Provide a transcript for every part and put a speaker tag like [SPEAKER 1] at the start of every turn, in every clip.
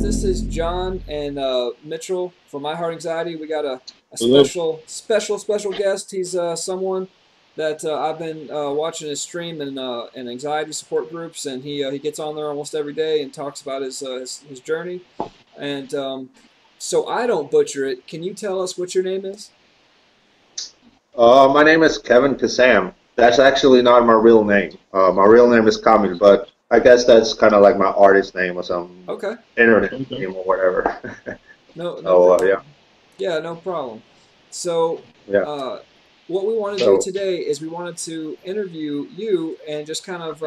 [SPEAKER 1] This is John and Mitchell from iHeartAnxiety. We got a
[SPEAKER 2] Hello.
[SPEAKER 1] special guest. He's someone that I've been watching his stream and anxiety support groups, and he gets on there almost every day and talks about his journey. And so I don't butcher it. Can you tell us what your name is?
[SPEAKER 3] My name is Kevin Kasam. That's actually not my real name. My real name is Kamil, but I guess that's kind of like my artist name or some
[SPEAKER 1] Okay,
[SPEAKER 3] internet
[SPEAKER 2] Okay.
[SPEAKER 3] name or whatever.
[SPEAKER 1] no
[SPEAKER 3] So yeah,
[SPEAKER 1] problem. Yeah, no problem. So,
[SPEAKER 3] yeah.
[SPEAKER 1] uh, what we want to do
[SPEAKER 3] So
[SPEAKER 1] today is we wanted to interview you and just kind of,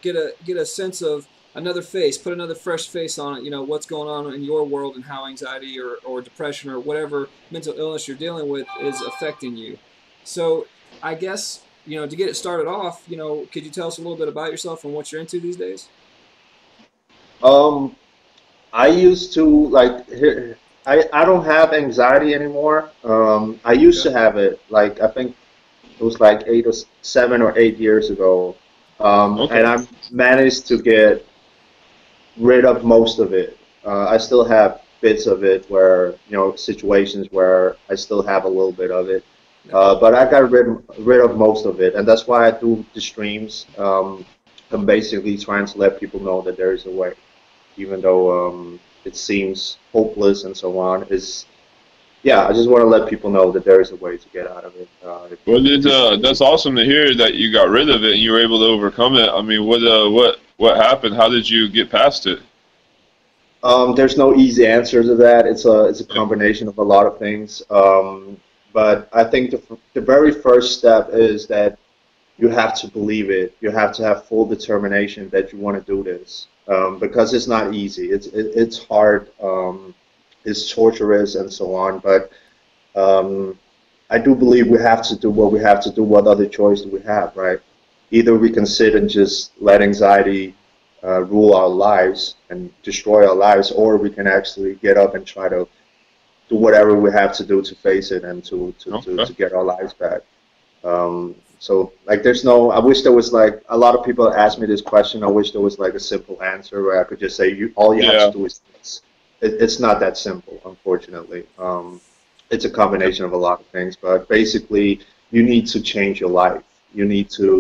[SPEAKER 1] get a sense of another face, put another fresh face on it. You know, what's going on in your world and how anxiety or depression or whatever mental illness you're dealing with is affecting you. So, I guess, to get it started off, could you tell us a little bit about yourself and what you're into these days?
[SPEAKER 3] um, I used to like here. I don't have anxiety anymore. I used
[SPEAKER 1] Okay.
[SPEAKER 3] to have it. Like I think it was like 7 or 8 years ago. And
[SPEAKER 2] Okay.
[SPEAKER 3] I managed to get rid of most of it. I still have bits of it where, situations where I still have a little bit of it.
[SPEAKER 1] Okay.
[SPEAKER 3] But I got rid of most of it. And that's why I do the streams. I'm basically trying to let people know that there is a way, even though it seems hopeless and so on. Yeah, I just want to let people know that there is a way to get out of it.
[SPEAKER 2] Well,
[SPEAKER 3] Just
[SPEAKER 2] that's awesome to hear that you got rid of it and you were able to overcome it. I mean, what happened? How did you get past it?
[SPEAKER 3] There's no easy answer to that. It's a
[SPEAKER 2] Yeah.
[SPEAKER 3] combination of a lot of things. But I think the very first step is that you have to believe it. You have to have full determination that you want to do this, because it's not easy. It's hard. It's torturous and so on. But um, I do believe we have to do what we have to do. What other choice do we have, right? Either we can sit and just let anxiety rule our lives and destroy our lives, or we can actually get up and try to do whatever we have to do to face it and
[SPEAKER 2] Okay.
[SPEAKER 3] to get our lives back. So like there's no, I wish there was like, a lot of people ask me this question. I wish there was like a simple answer where I could just say, all you have to
[SPEAKER 2] Yeah.
[SPEAKER 3] do is this. It's not that simple, unfortunately. It's a
[SPEAKER 2] Yeah.
[SPEAKER 3] combination of a lot of things, but basically you need to change your life. You need to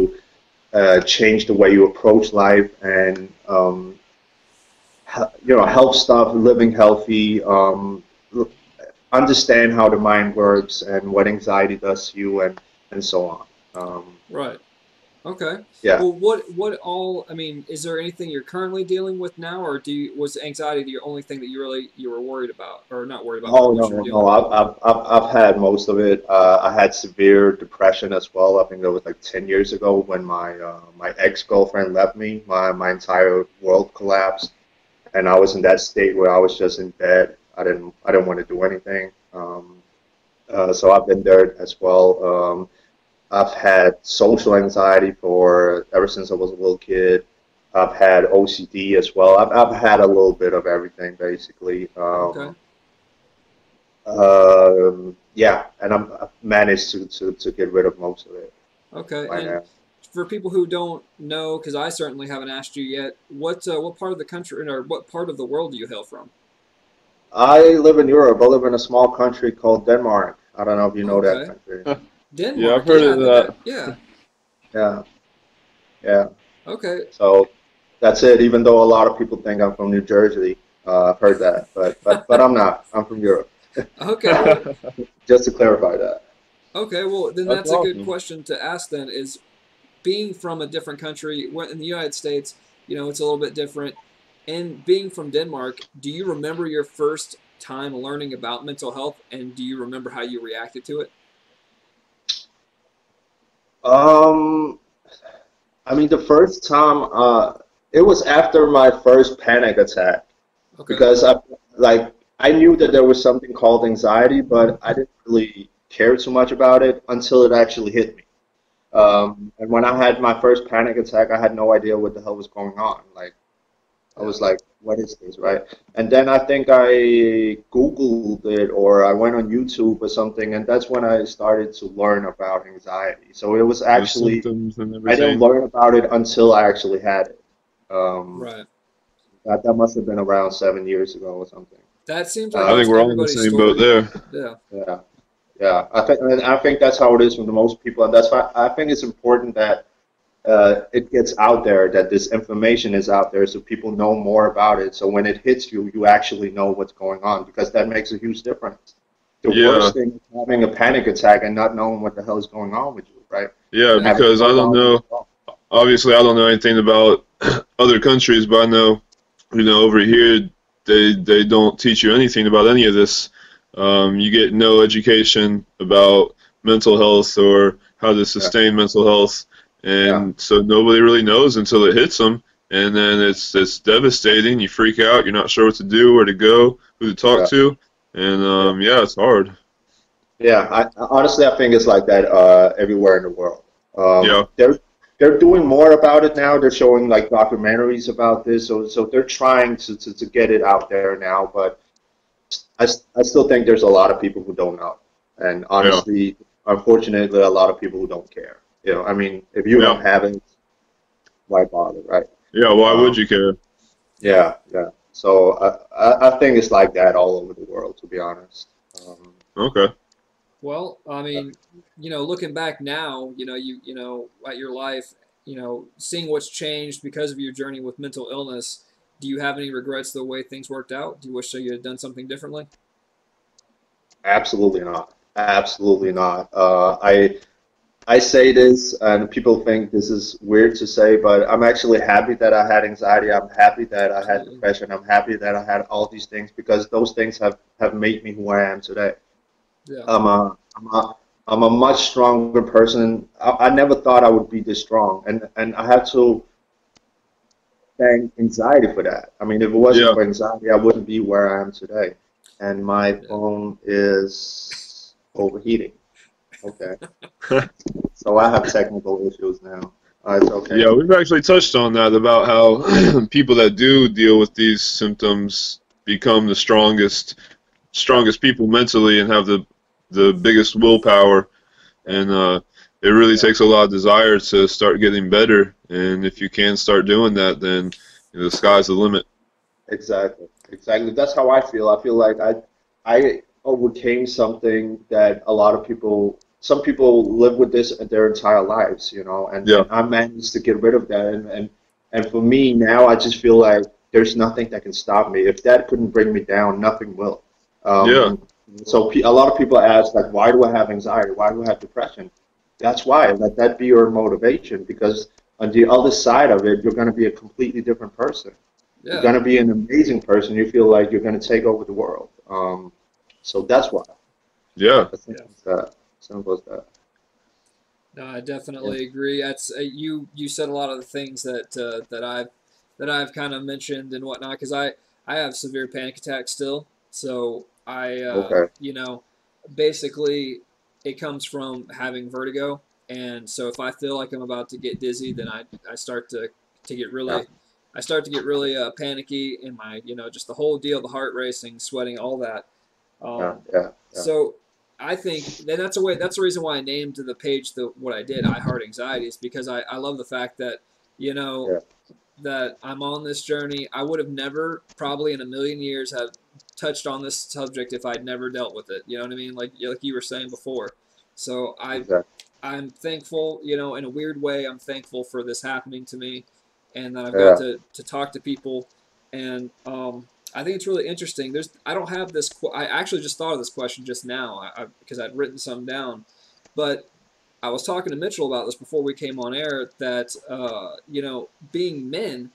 [SPEAKER 3] change the way you approach life and, help stop living healthy, understand how the mind works and what anxiety does to you and so on.
[SPEAKER 1] Right. Okay.
[SPEAKER 3] Yeah.
[SPEAKER 1] Well, what all? I mean, is there anything you're currently dealing with now, or was anxiety the only thing that you were worried about, or not worried about, but
[SPEAKER 3] Oh
[SPEAKER 1] what
[SPEAKER 3] no,
[SPEAKER 1] you were
[SPEAKER 3] no,
[SPEAKER 1] dealing
[SPEAKER 3] no.
[SPEAKER 1] with?
[SPEAKER 3] I've had most of it. I had severe depression as well. I think that was like 10 years ago when my ex-girlfriend left me. My entire world collapsed, and I was in that state where I was just in bed. I didn't want to do anything. So I've been there as well. I've had social anxiety for ever since I was a little kid. I've had OCD as well. I've had a little bit of everything basically.
[SPEAKER 1] Okay.
[SPEAKER 3] Yeah, and I've managed to get rid of most of it
[SPEAKER 1] Okay.
[SPEAKER 3] by
[SPEAKER 1] And
[SPEAKER 3] now.
[SPEAKER 1] for people who don't know, because I certainly haven't asked you yet, what part of the country or what part of the world do you hail from?
[SPEAKER 3] I live in Europe. I live in a small country called Denmark. I don't know if you know that
[SPEAKER 1] Okay.
[SPEAKER 3] country.
[SPEAKER 2] Yeah, I've
[SPEAKER 1] Denmark.
[SPEAKER 2] heard
[SPEAKER 1] Yeah, I
[SPEAKER 2] of
[SPEAKER 1] think
[SPEAKER 2] that.
[SPEAKER 1] yeah.
[SPEAKER 3] Yeah, yeah.
[SPEAKER 1] Okay.
[SPEAKER 3] So that's it. Even though a lot of people think I'm from New Jersey, I've heard that, but I'm not. I'm from Europe.
[SPEAKER 1] Okay. Well,
[SPEAKER 3] Just to clarify that.
[SPEAKER 1] okay. Well, then
[SPEAKER 2] That's
[SPEAKER 1] that's a good
[SPEAKER 2] awesome.
[SPEAKER 1] question to ask. Then is being from a different country, in the United States, it's a little bit different. And being from Denmark, do you remember your first time learning about mental health, and do you remember how you reacted to it?
[SPEAKER 3] Um, I mean, the first time, it was after my first panic attack
[SPEAKER 1] Okay.
[SPEAKER 3] because I knew that there was something called anxiety, but I didn't really care too much about it until it actually hit me. And when I had my first panic attack, I had no idea what the hell was going on. Like, I
[SPEAKER 1] Yeah.
[SPEAKER 3] was like, what is this, right? And then I think I Googled it or I went on YouTube or something, and that's when I started to learn about anxiety. So it was
[SPEAKER 2] The
[SPEAKER 3] actually,
[SPEAKER 2] symptoms and
[SPEAKER 3] I didn't
[SPEAKER 2] everything.
[SPEAKER 3] learn about it until I actually had it. Um,
[SPEAKER 1] Right.
[SPEAKER 3] That must have been around 7 years ago or something.
[SPEAKER 1] That seems like
[SPEAKER 2] I
[SPEAKER 3] Uh,
[SPEAKER 2] think
[SPEAKER 1] most
[SPEAKER 2] we're all in the
[SPEAKER 1] everybody's
[SPEAKER 2] same boat
[SPEAKER 1] story.
[SPEAKER 2] there.
[SPEAKER 1] Yeah.
[SPEAKER 3] yeah, yeah. I think that's how it is for the most people, and that's why I think it's important that it gets out there, that this information is out there, so people know more about it. So when it hits you, you actually know what's going on, because that makes a huge difference. The
[SPEAKER 2] Yeah,
[SPEAKER 3] worst thing is having a panic attack and not knowing what the hell is going on with you, right?
[SPEAKER 2] yeah,
[SPEAKER 3] And having
[SPEAKER 2] because I
[SPEAKER 3] no
[SPEAKER 2] don't
[SPEAKER 3] knowledge
[SPEAKER 2] know.
[SPEAKER 3] at all.
[SPEAKER 2] Obviously, I don't know anything about other countries, but I know, over here they don't teach you anything about any of this. You get no education about mental health or how to
[SPEAKER 3] Yeah,
[SPEAKER 2] sustain mental health,
[SPEAKER 3] yeah,
[SPEAKER 2] and so nobody really knows until it hits them, and then it's devastating. You freak out. You're not sure what to do, where to go, who to talk
[SPEAKER 3] yeah,
[SPEAKER 2] to, and
[SPEAKER 3] yeah.
[SPEAKER 2] yeah, it's hard.
[SPEAKER 3] Yeah, honestly, I think it's like that everywhere in the world.
[SPEAKER 2] Yeah,
[SPEAKER 3] They're doing more about it now. They're showing like documentaries about this, so they're trying to get it out there now. But I still think there's a lot of people who don't know, and
[SPEAKER 2] yeah,
[SPEAKER 3] honestly, unfortunately, a lot of people who don't care. I mean, if you
[SPEAKER 2] yeah,
[SPEAKER 3] don't have it, why bother, right?
[SPEAKER 2] yeah. Why would
[SPEAKER 3] Um,
[SPEAKER 2] you care?
[SPEAKER 3] yeah, yeah. So I think it's like that all over the world, to be honest.
[SPEAKER 2] Okay.
[SPEAKER 1] Well, I mean, looking back now, at your life, seeing what's changed because of your journey with mental illness, do you have any regrets the way things worked out? Do you wish that you had done something differently?
[SPEAKER 3] Absolutely not. Absolutely not. I say this, and people think this is weird to say, but I'm actually happy that I had anxiety. I'm happy that I had
[SPEAKER 1] Absolutely.
[SPEAKER 3] depression. I'm happy that I had all these things, because those things have made me who I am today.
[SPEAKER 1] Yeah.
[SPEAKER 3] I'm a much stronger person. I never thought I would be this strong, and I have to thank anxiety for that. I mean, if it wasn't
[SPEAKER 2] Yeah.
[SPEAKER 3] for anxiety, I wouldn't be where I am today. And my
[SPEAKER 1] Yeah.
[SPEAKER 3] phone is overheating. Okay. So I have technical issues now. It's okay.
[SPEAKER 2] Yeah, we've actually touched on that about how people that do deal with these symptoms become the
[SPEAKER 3] Yeah,
[SPEAKER 2] strongest people mentally and have the biggest willpower,
[SPEAKER 3] yeah,
[SPEAKER 2] and it really
[SPEAKER 3] yeah.
[SPEAKER 2] takes a lot of desire to start getting better. And if you can start doing that, then the sky's the limit.
[SPEAKER 3] Exactly. Exactly. That's how I feel. I feel like I overcame something that some people live with this their entire lives,
[SPEAKER 2] Yeah,
[SPEAKER 3] and I managed to get rid of that. And for me now, I just feel like there's nothing that can stop me. If that couldn't bring me down, nothing will.
[SPEAKER 2] yeah,
[SPEAKER 3] Um, so a lot of people ask, like, why do I have anxiety? Why do I have depression? That's why. Let that be your motivation, because on the other side of it, you're going to be a completely different person. You're
[SPEAKER 1] Yeah.
[SPEAKER 3] going to be an amazing person. You feel like you're going to take over the world. So that's why.
[SPEAKER 2] yeah,
[SPEAKER 3] As
[SPEAKER 1] Yeah.
[SPEAKER 3] simple as that. Simple as that.
[SPEAKER 1] No, I
[SPEAKER 3] Yeah.
[SPEAKER 1] definitely agree. That's you said a lot of the things that I've kind of mentioned and whatnot because I have severe panic attacks still. So
[SPEAKER 3] Okay.
[SPEAKER 1] basically it comes from having vertigo, and so if I feel like I'm about to get dizzy, then I start to get
[SPEAKER 3] Yeah.
[SPEAKER 1] really I start to get really panicky in my just the whole deal, the heart racing, sweating, all that.
[SPEAKER 3] Yeah.
[SPEAKER 1] Um,
[SPEAKER 3] Yeah. Yeah.
[SPEAKER 1] so I think that's the reason why I named the page what I did, iHeartAnxiety, is because I love the fact that you know
[SPEAKER 3] Yeah.
[SPEAKER 1] that I'm on this journey. I would have never, probably in a million years, have touched on this subject if I'd never dealt with it. You know what I mean? Like you were saying before. So
[SPEAKER 3] Exactly.
[SPEAKER 1] I'm thankful. In a weird way, I'm thankful for this happening to me, and that I've got
[SPEAKER 3] Yeah.
[SPEAKER 1] to talk to people. And I think it's really interesting. I don't have this. I actually just thought of this question just now because I'd written some down, but I was talking to Mitchell about this before we came on air that being men,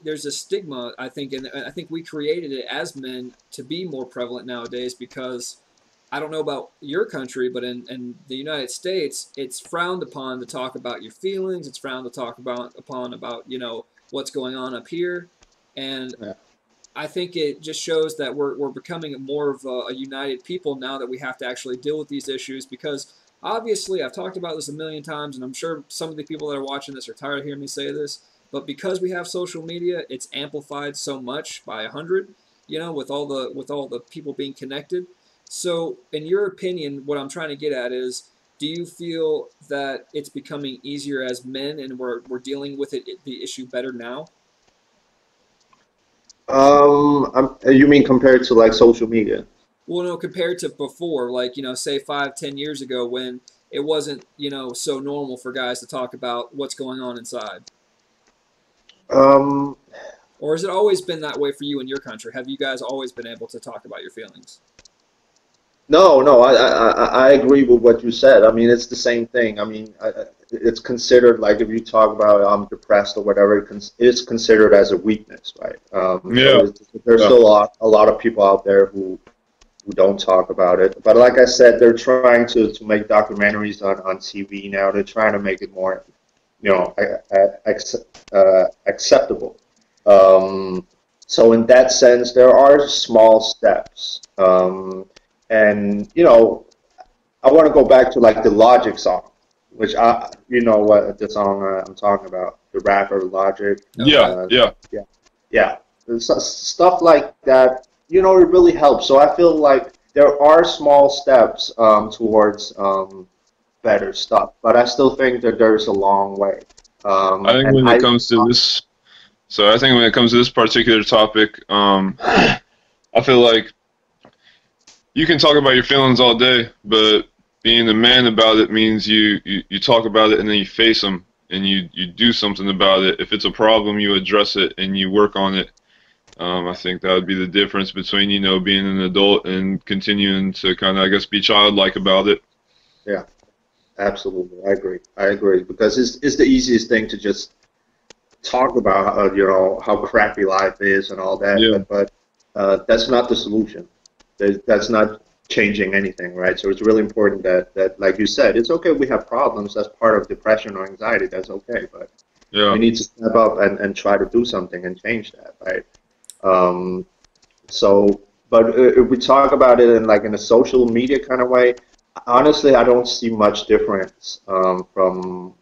[SPEAKER 1] there's a stigma, I think, and I think we created it as men to be more prevalent nowadays because I don't know about your country, but in the United States, it's frowned upon to talk about your feelings. It's frowned to talk about what's going on up here, and
[SPEAKER 3] Yeah.
[SPEAKER 1] I think it just shows that we're becoming more of a united people now that we have to actually deal with these issues because obviously I've talked about this a million times and I'm sure some of the people that are watching this are tired of hearing me say this, but because we have social media, it's amplified so much by 100, with all the people being connected. So, in your opinion, what I'm trying to get at is do you feel that it's becoming easier as men and we're dealing with the issue better now?
[SPEAKER 3] You mean compared to like social media?
[SPEAKER 1] Well, no, compared to before, like, say 5, 10 years ago when it wasn't, so normal for guys to talk about what's going on inside.
[SPEAKER 3] Um,
[SPEAKER 1] Or has it always been that way for you in your country? Have you guys always been able to talk about your feelings?
[SPEAKER 3] no, no, I agree with what you said. I mean, it's the same thing. I mean, it's considered like if you talk about I'm depressed or whatever, it's considered as a weakness, right? So
[SPEAKER 2] Yeah,
[SPEAKER 3] there's
[SPEAKER 2] yeah,
[SPEAKER 3] still a lot of people out there who don't talk about it. But like I said, they're trying to make documentaries on TV now. They're trying to make it more, acceptable. Um, so in that sense, there are small steps. And I want to go back to like the Logic song, which you know what the song I'm talking about, the rapper Logic.
[SPEAKER 1] Oh, yeah.
[SPEAKER 2] yeah.
[SPEAKER 3] Yeah, yeah, stuff like that. It really helps. So I feel like there are small steps towards better stuff, but I still think that there's a long way.
[SPEAKER 2] I think
[SPEAKER 3] And
[SPEAKER 2] when it comes to this, so I think when it comes to this particular topic, I feel like you can talk about your feelings all day, but being a man about it means you talk about it and then you face them and you do something about it. If it's a problem, you address it and you work on it. I think that would be the difference between, being an adult and continuing to kind of, I guess, be childlike about it.
[SPEAKER 3] yeah, absolutely, I agree. I agree because it's the easiest thing to just talk about, how crappy life is and all that,
[SPEAKER 2] Yeah,
[SPEAKER 3] but that's not the solution. That's not changing anything, right? So it's really important that, like you said, it's okay we have problems. That's part of depression or anxiety. That's okay, but
[SPEAKER 2] yeah,
[SPEAKER 3] we need to step up and try to do something and change that, right? Um, so, but if we talk about it in like in a social media kind of way, honestly, I don't see much difference from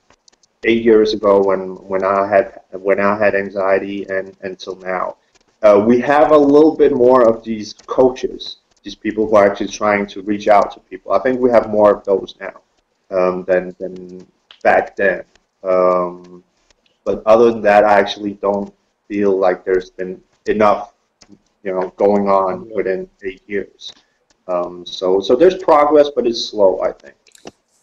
[SPEAKER 3] 8 years ago when I had anxiety and until now. We have a little bit more of these coaches, these people who are actually trying to reach out to people. I think we have more of those now than back then. Um, but other than that, I actually don't feel like there's been enough, going on
[SPEAKER 2] yeah.
[SPEAKER 3] within 8 years. So there's progress, but it's slow, I think.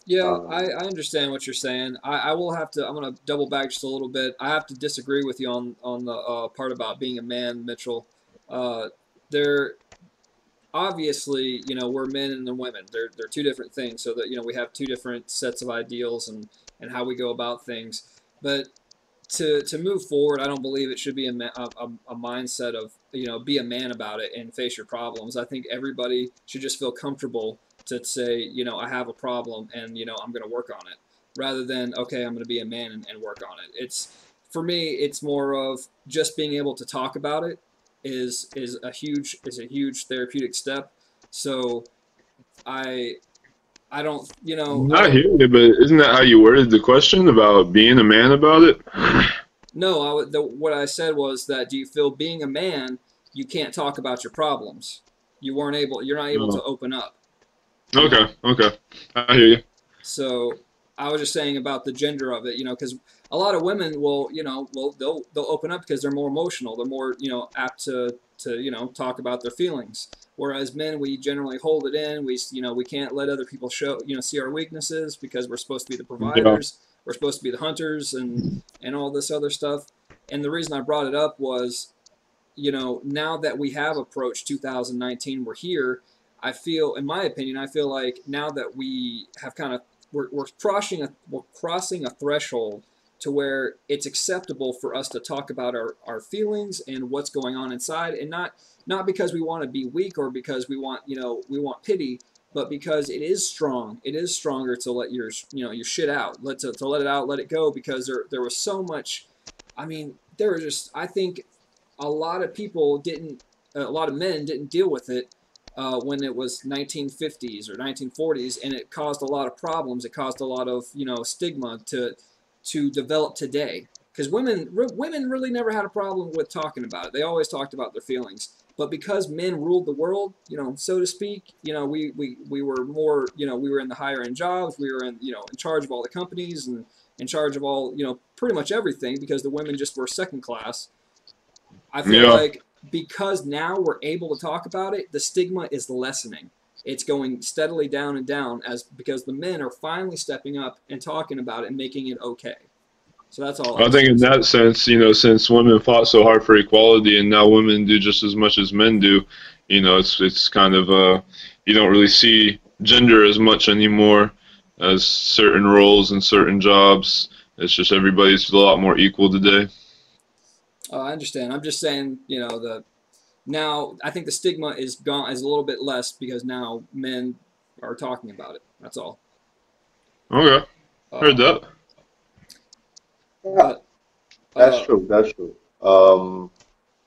[SPEAKER 1] Yeah,
[SPEAKER 3] Um,
[SPEAKER 1] I understand what you're saying. I will have to. I'm going to double back just a little bit. I have to disagree with you on the part about being a man, Mitchell. There obviously, we're men and women. They're two different things. So that we have two different sets of ideals and how we go about things. But to move forward, I don't believe it should be a mindset of be a man about it and face your problems. I think everybody should just feel comfortable to say I have a problem and I'm going to work on it rather than okay I'm going to be a man and work on it. It's for me it's more of just being able to talk about it is a huge therapeutic step. So I I don't I
[SPEAKER 2] I
[SPEAKER 1] don't
[SPEAKER 2] hear you, but isn't that how you worded the question about being a man about it?
[SPEAKER 1] No, what I said was that do you feel being a man, you can't talk about your problems. You're not able to
[SPEAKER 2] Oh,
[SPEAKER 1] open up, you
[SPEAKER 2] okay,
[SPEAKER 1] know.
[SPEAKER 2] okay, I hear you.
[SPEAKER 1] So I was just saying about the gender of it, because a lot of women will, they'll open up because they're more emotional. They're more, apt to talk about their feelings. Whereas men, we generally hold it in. We can't let other people see our weaknesses because we're supposed to be the
[SPEAKER 2] Yeah,
[SPEAKER 1] providers. We're supposed to be the hunters and all this other stuff. And the reason I brought it up was, now that we have approached 2019, we're here. I feel, in my opinion, I feel like now that we have kind of we're crossing a threshold to where it's acceptable for us to talk about our feelings and what's going on inside, and not because we want to be weak or because we want pity, but because it is strong. It is stronger to let your shit out, to let it out, let it go, because there was so much. I mean, there were just I think a lot of men didn't deal with it when it was 1950s or 1940s, and it caused a lot of problems. It caused a lot of stigma to develop today. Because women really never had a problem with talking about it. They always talked about their feelings. But because men ruled the world, so to speak, we were more, we were in the higher end jobs. We were in charge of all the companies and in charge of all, pretty much everything because the women just were second class. I feel
[SPEAKER 2] yeah.
[SPEAKER 1] like because now we're able to talk about it, the stigma is lessening. It's going steadily down and down because the men are finally stepping up and talking about it and making it okay. So that's all I
[SPEAKER 2] I
[SPEAKER 1] was
[SPEAKER 2] think
[SPEAKER 1] going
[SPEAKER 2] in
[SPEAKER 1] to say.
[SPEAKER 2] that sense, since women fought so hard for equality and now women do just as much as men do, it's kind of you don't really see gender as much anymore as certain roles and certain jobs. It's just everybody's a lot more equal today.
[SPEAKER 1] I understand. I'm just saying, the now I think the stigma is a little bit less because now men are talking about it. That's all.
[SPEAKER 2] Okay, heard
[SPEAKER 1] Um,
[SPEAKER 2] that.
[SPEAKER 3] Yeah,
[SPEAKER 1] but
[SPEAKER 3] that's
[SPEAKER 1] uh,
[SPEAKER 3] true. That's true.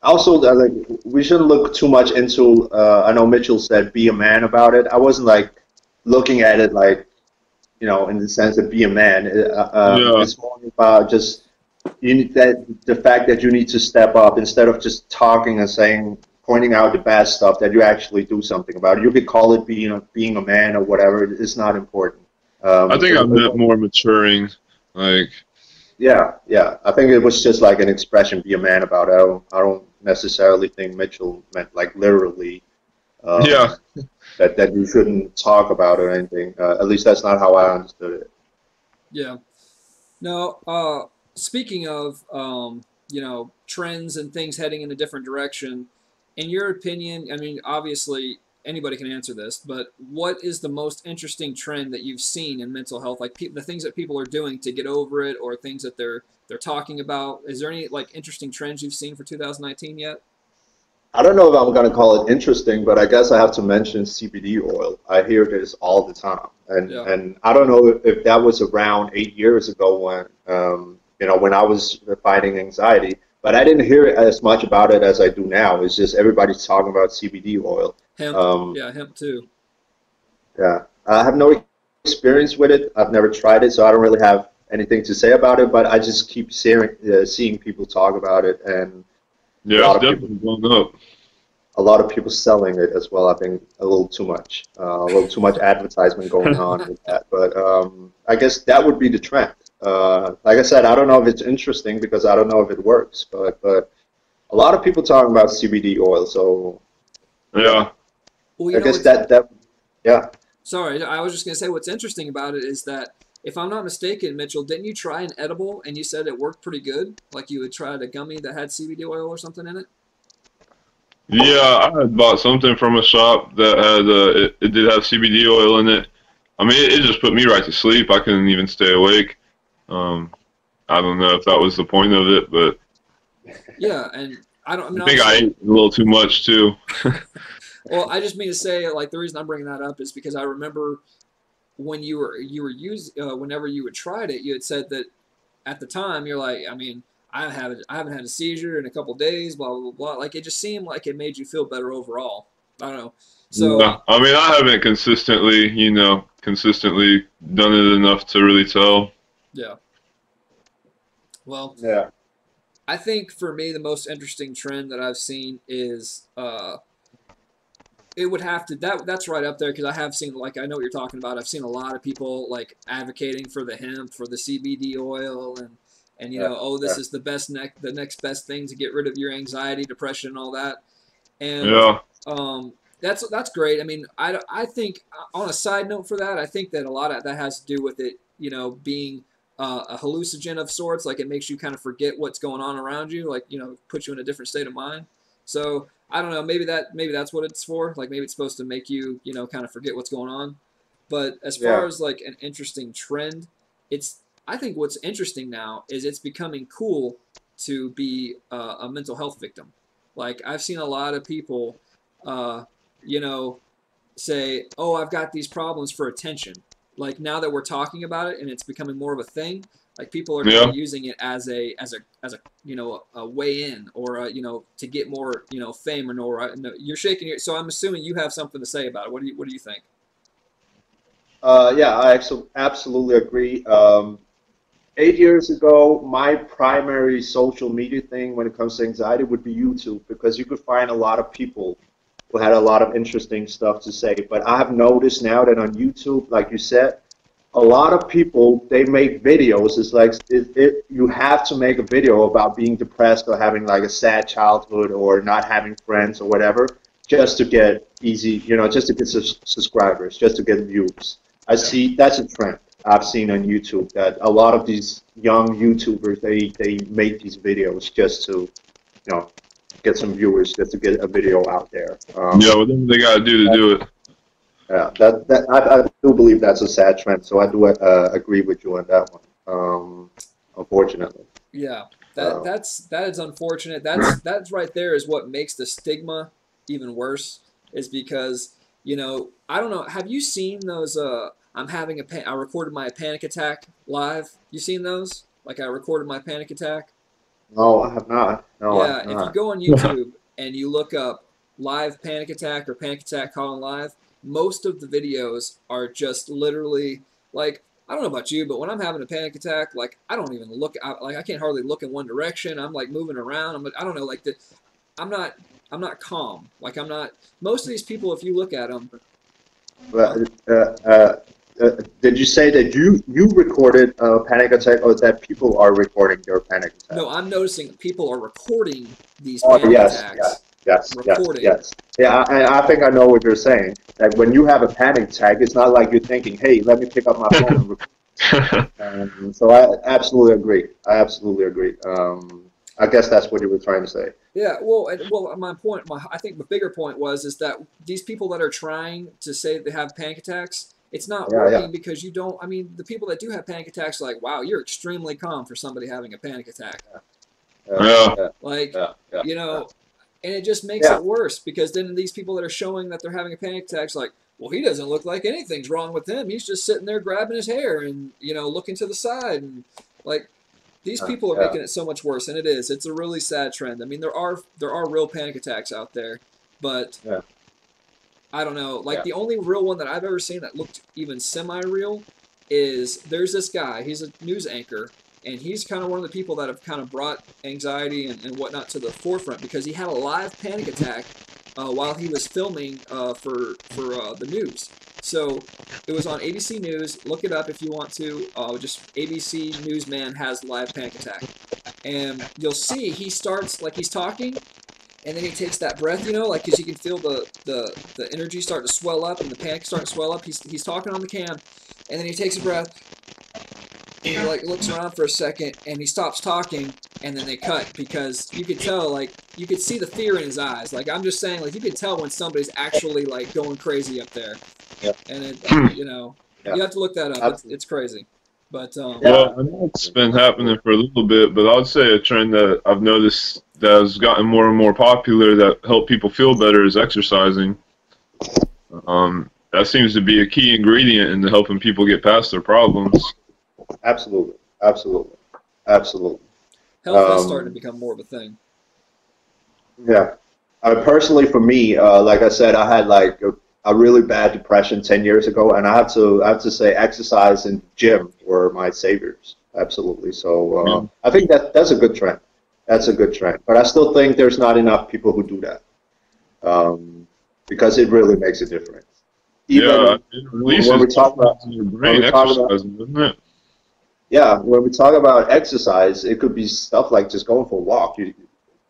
[SPEAKER 3] Also, like, we shouldn't look too much into. I know Mitchell said be a man about it. I wasn't like looking at it like in the sense of be a man.
[SPEAKER 2] Yeah,
[SPEAKER 3] It's more about just you need that the fact that you need to step up instead of just talking and saying pointing out the bad stuff that you actually do something about it. You could call it being a man or whatever. It's not important.
[SPEAKER 2] I think I meant more maturing. Like,
[SPEAKER 3] Yeah. I think it was just like an expression, be a man about it. I don't necessarily think Mitchell meant like literally
[SPEAKER 2] yeah,
[SPEAKER 3] um, that you shouldn't talk about it or anything. At least that's not how I understood it.
[SPEAKER 1] yeah. No. Speaking of trends and things heading in a different direction, in your opinion, I mean, obviously anybody can answer this, but what is the most interesting trend that you've seen in mental health? Like the things that people are doing to get over it, or things that they're talking about. Is there any like interesting trends you've seen for 2019 yet?
[SPEAKER 3] I don't know if I'm going to call it interesting, but I guess I have to mention CBD oil. I hear this all the time, and
[SPEAKER 1] Yeah.
[SPEAKER 3] and I don't know if that was around 8 years ago when when I was fighting anxiety, but I didn't hear as much about it as I do now. It's just everybody's talking about CBD oil.
[SPEAKER 1] Hemp.
[SPEAKER 3] Um,
[SPEAKER 1] Yeah, hemp too.
[SPEAKER 3] yeah, I have no experience with it. I've never tried it, so I don't really have anything to say about it. But I just keep seeing people talk about it, and a
[SPEAKER 2] yeah. It's
[SPEAKER 3] lot of people
[SPEAKER 2] definitely blown up.
[SPEAKER 3] a lot of people selling it as well. I think a little too much advertisement going on with that. But I guess that would be the trend. Like I said, I don't know if it's interesting because I don't know if it works, but a lot of people talking about CBD oil. So yeah,
[SPEAKER 2] Yeah.
[SPEAKER 1] Well,
[SPEAKER 3] I guess
[SPEAKER 1] it's
[SPEAKER 3] that yeah.
[SPEAKER 1] sorry. I was just gonna say what's interesting about it is that if I'm not mistaken, Mitchell, didn't you try an edible and you said it worked pretty good? Like you had tried a gummy that had CBD oil or something in it?
[SPEAKER 2] Yeah, I had bought something from a shop that had it did have CBD oil in it. I mean, it just put me right to sleep. I couldn't even stay awake. Um, I don't know if that was the point of it, but
[SPEAKER 1] Yeah, and I don't. I mean,
[SPEAKER 2] I think I
[SPEAKER 1] obviously,
[SPEAKER 2] ate a little too much too.
[SPEAKER 1] well, I just mean to say, like, the reason I'm bringing that up is because I remember when you were using whenever you had tried it, you had said that at the time you're like, I mean, I haven't had a seizure in a couple days, blah blah blah. Like, it just seemed like it made you feel better overall. I don't know. So
[SPEAKER 2] Yeah, I mean, I haven't consistently done it enough to really tell.
[SPEAKER 1] yeah, well,
[SPEAKER 3] Yeah.
[SPEAKER 1] I think for me the most interesting trend that I've seen is it would have to that's right up there because I have seen, like, I know what you're talking about. I've seen a lot of people like advocating for the hemp, for the CBD oil, and
[SPEAKER 3] Yeah.
[SPEAKER 1] oh, this
[SPEAKER 3] Yeah.
[SPEAKER 1] is the next best thing to get rid of your anxiety, depression, and all that. And
[SPEAKER 2] Yeah,
[SPEAKER 1] that's great. I mean, I think on a side note for that, I think that a lot of that has to do with it, being a hallucinogen of sorts. Like, it makes you kind of forget what's going on around you, like, puts you in a different state of mind. So I don't know. Maybe that's what it's for. Like, maybe it's supposed to make you kind of forget what's going on. But as far
[SPEAKER 3] Yeah.
[SPEAKER 1] as like an interesting trend, it's I think what's interesting now is it's becoming cool to be a mental health victim. Like, I've seen a lot of people, uh, you know, say, "Oh, I've got these problems for attention." Like, now that we're talking about it and it's becoming more of a thing, like, people are now
[SPEAKER 2] yeah.
[SPEAKER 1] using it as a a way in, or to get more fame or notoriety. No, you're shaking your, so I'm assuming you have something to say about it. What do you think?
[SPEAKER 3] Yeah, I absolutely agree. 8 years ago, my primary social media thing when it comes to anxiety would be YouTube because you could find a lot of people who had a lot of interesting stuff to say. But I have noticed now that on YouTube, like you said, a lot of people, they make videos. It's like you have to make a video about being depressed or having like a sad childhood or not having friends or whatever, just to get easy, just to get subscribers, just to get views. I see that's a trend I've seen on YouTube, that a lot of these young YouTubers, they make these videos just to, get some viewers, just to get a video out there.
[SPEAKER 2] Yeah, whatever they gotta do to do it.
[SPEAKER 3] Yeah, I do believe that's a sad trend. So I do agree with you on that one. Unfortunately.
[SPEAKER 1] Yeah,
[SPEAKER 3] Um,
[SPEAKER 1] that is unfortunate. That's right there is what makes the stigma even worse. Is because I don't know. Have you seen those? I recorded my panic attack live. You seen those? Like I recorded my panic attack.
[SPEAKER 3] no, I have not. No, I
[SPEAKER 1] Yeah,
[SPEAKER 3] have
[SPEAKER 1] if you
[SPEAKER 3] not.
[SPEAKER 1] go on YouTube and you look up live panic attack or panic attack call on live, most of the videos are just literally like I don't know about you, but when I'm having a panic attack, like I don't even look out, like I can't hardly look in one direction. I'm like moving around. I don't know, like I'm not I'm not calm. Like I'm not. Most of these people, if you look at them, huh?
[SPEAKER 3] But, did you say that you recorded a panic attack, or that people are recording your panic attack?
[SPEAKER 1] No, I'm noticing people are recording these
[SPEAKER 3] Oh,
[SPEAKER 1] panic
[SPEAKER 3] yes, yes,
[SPEAKER 1] attacks.
[SPEAKER 3] yes, yes,
[SPEAKER 1] Recording.
[SPEAKER 3] yes. Yeah, I think I know what you're saying. That when you have a panic attack, it's not like you're thinking, "Hey, let me pick up my phone and record." So I absolutely agree. I absolutely agree. I guess that's what you were trying to say.
[SPEAKER 1] Yeah, well, my point, I think the bigger point is that these people that are trying to say they have panic attacks, it's not
[SPEAKER 3] Yeah, yeah,
[SPEAKER 1] working because you don't. I mean, the people that do have panic attacks are like, wow, you're extremely calm for somebody having a panic attack.
[SPEAKER 3] yeah,
[SPEAKER 2] Yeah.
[SPEAKER 3] yeah,
[SPEAKER 1] Like,
[SPEAKER 3] yeah, yeah,
[SPEAKER 1] you
[SPEAKER 3] yeah.
[SPEAKER 1] know, and it just makes
[SPEAKER 3] Yeah.
[SPEAKER 1] it worse because then these people that are showing that they're having a panic attack is like, well, he doesn't look like anything's wrong with him. He's just sitting there grabbing his hair and looking to the side and like these people are
[SPEAKER 3] Yeah.
[SPEAKER 1] making it so much worse, and it is. It's a really sad trend. I mean, there are real panic attacks out there, but
[SPEAKER 3] Yeah.
[SPEAKER 1] I don't know. Like
[SPEAKER 3] Yeah.
[SPEAKER 1] the only real one that I've ever seen that looked even semi-real is there's this guy. He's a news anchor, and he's kind of one of the people that have kind of brought anxiety and whatnot to the forefront because he had a live panic attack while he was filming for the news. So it was on ABC News. Look it up if you want to. Just ABC Newsman has live panic attack, and you'll see he starts like he's talking, and then he takes that breath, like because you can feel the energy start to swell up and the panic start to swell up. He's talking on the cam, and then he takes a breath. And he like looks around for a second, and he stops talking, and then they cut because you could tell, like you could see the fear in his eyes. Like I'm just saying, like you could tell when somebody's actually like going crazy up there,
[SPEAKER 3] Yep.
[SPEAKER 1] and
[SPEAKER 3] Yeah.
[SPEAKER 1] you have to look that up.
[SPEAKER 3] Absolutely.
[SPEAKER 1] It's crazy, but
[SPEAKER 3] Yeah.
[SPEAKER 2] Well, I know it's been happening for a little bit, but I'd say a trend that I've noticed that has gotten more and more popular that help people feel better is exercising. That seems to be a key ingredient in helping people get past their problems.
[SPEAKER 3] Absolutely. Absolutely. Absolutely.
[SPEAKER 1] health is starting to
[SPEAKER 3] Um,
[SPEAKER 1] become more of a thing.
[SPEAKER 3] yeah. Personally, for me, like I said, I had like a really bad depression 10 years ago, and I have to say, exercise and gym were my saviors. Absolutely. So
[SPEAKER 2] Yeah.
[SPEAKER 3] I think that's a good trend. That's a good trend. But I still think there's not enough people who do that, because it really makes a difference.
[SPEAKER 2] Yeah,
[SPEAKER 3] Even
[SPEAKER 2] it
[SPEAKER 3] when
[SPEAKER 2] releases
[SPEAKER 3] we talk about
[SPEAKER 2] chemicals in your
[SPEAKER 3] when we
[SPEAKER 2] brain
[SPEAKER 3] talk about
[SPEAKER 2] exercising, doesn't it?
[SPEAKER 3] yeah, when we talk about exercise, it could be stuff like just going for a walk.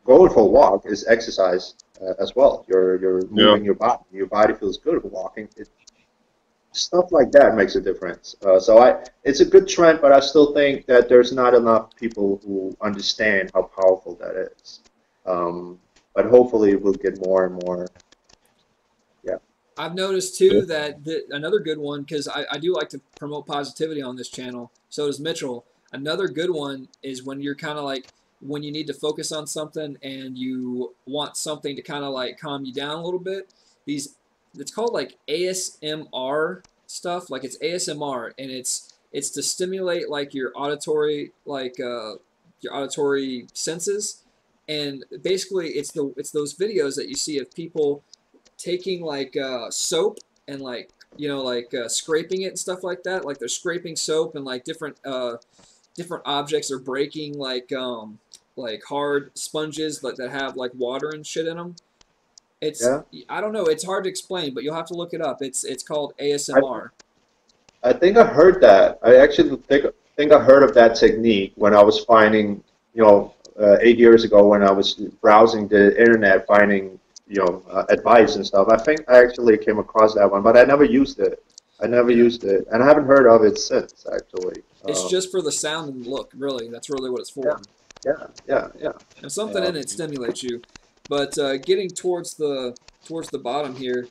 [SPEAKER 3] Going for a walk is exercise as well. You're
[SPEAKER 2] Yeah.
[SPEAKER 3] moving your body. Your body feels good walking. Stuff like that makes a difference. It's a good trend, but I still think that there's not enough people who understand how powerful that is. Um, but hopefully, we'll get more and more. Yeah,
[SPEAKER 1] I've noticed
[SPEAKER 2] Yeah.
[SPEAKER 1] too that another good one because I do like to promote positivity on this channel. So does Mitchell. Another good one is when you're kind of like when you need to focus on something and you want something to kind of like calm you down a little bit. These it's called like ASMR stuff. Like it's ASMR and it's to stimulate like your auditory senses. And basically, it's those videos that you see of people taking like soap and like scraping it and stuff like that. Like they're scraping soap and like different objects are breaking like hard sponges that have like water and shit in them. It's
[SPEAKER 3] yeah.
[SPEAKER 1] I don't know. It's hard to explain, but you'll have to look it up. It's called
[SPEAKER 3] I
[SPEAKER 1] ASMR.
[SPEAKER 3] I think I heard that. I actually think I heard of that technique when I was finding, 8 years ago when I was browsing the internet, finding, advice and stuff. I think I actually came across that one, but I never used it. I never
[SPEAKER 1] Yeah.
[SPEAKER 3] used it, and I haven't heard of it since, actually.
[SPEAKER 1] It's just for the sound and look, really. That's really what it's
[SPEAKER 3] Yeah,
[SPEAKER 1] for.
[SPEAKER 3] yeah, yeah, yeah.
[SPEAKER 1] And something in
[SPEAKER 3] Um,
[SPEAKER 1] it stimulates you. But getting towards the bottom here,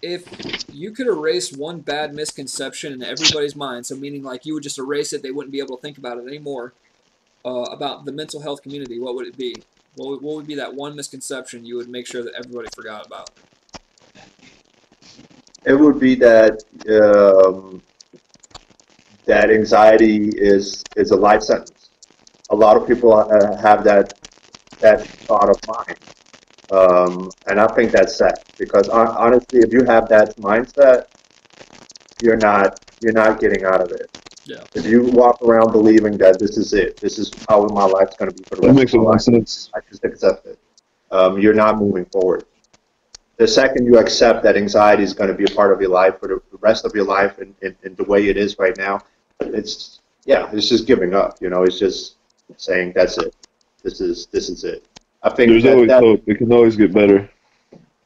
[SPEAKER 1] if you could erase one bad misconception in everybody's mind, so meaning like you would just erase it, they wouldn't be able to think about it anymore, about the mental health community, what would it be? What would be that one misconception you would make sure that everybody forgot about?
[SPEAKER 3] it would be that anxiety is a life sentence. A lot of people have that thought of mind. And I think that's sad because honestly, if you have that mindset, you're not getting out of it.
[SPEAKER 1] Yeah.
[SPEAKER 3] If you walk around believing that this is it, this is how my life's going to be for the
[SPEAKER 2] That
[SPEAKER 3] rest
[SPEAKER 2] makes
[SPEAKER 3] of
[SPEAKER 2] a
[SPEAKER 3] my
[SPEAKER 2] lot of
[SPEAKER 3] life,
[SPEAKER 2] sense.
[SPEAKER 3] I just accept it. You're not moving forward. The second you accept that anxiety is going to be a part of your life for the rest of your life and the way it is right now, it's just giving up. It's just saying that's it. This is it. I think
[SPEAKER 2] There's always hope. It can always get better.